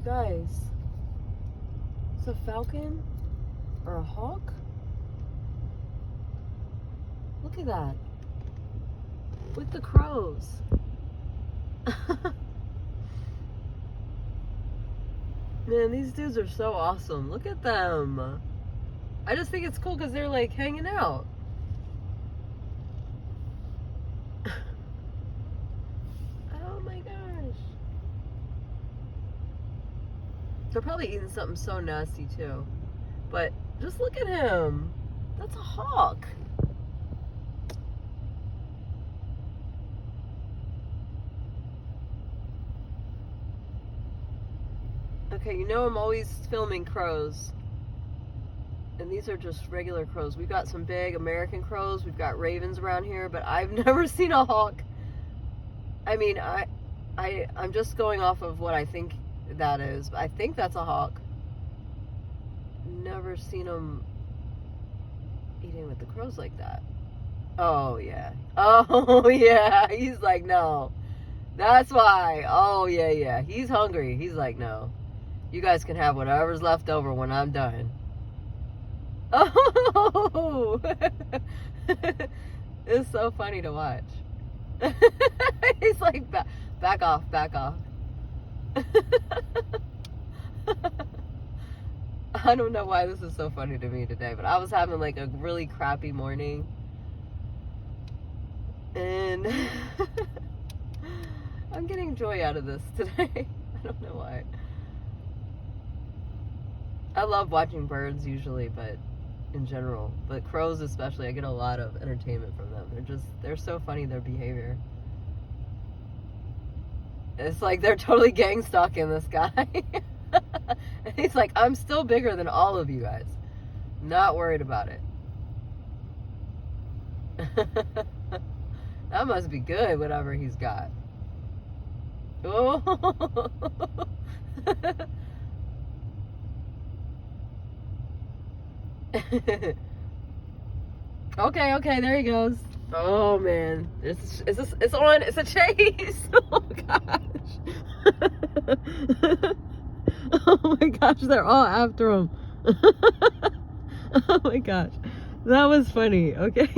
You guys, it's a falcon or a hawk? Look at that. With the crows. Man, these dudes are so awesome. Look at them. I just think it's cool because they're like hanging out. Oh my gosh. They're probably eating something so nasty too. But just look at him. That's a hawk. Okay, you know I'm always filming crows. And these are just regular crows. We've got some big American crows. We've got ravens around here, but I've never seen a hawk. I mean, I'm just going off of what I think that is. I think that's a hawk. Never seen them eating with the crows like that. Oh, yeah. Oh, yeah. He's like, no. That's why. Oh, yeah, yeah. He's hungry. He's like, no. You guys can have whatever's left over when I'm done. Oh! It's so funny to watch. He's like, back off, back off. I don't know why this is so funny to me today, but I was having like a really crappy morning. And I'm getting joy out of this today. I don't know why. I love watching birds usually, but in general, but crows especially, I get a lot of entertainment from them. They're so funny, their behavior. It's like they're totally gang stalking this guy. And he's like, I'm still bigger than all of you guys. Not worried about it. That must be good, whatever he's got. Oh. Okay, there he goes. Oh man, it's on. It's a chase. Oh gosh. Oh my gosh, they're all after him. Oh my gosh, that was funny. Okay.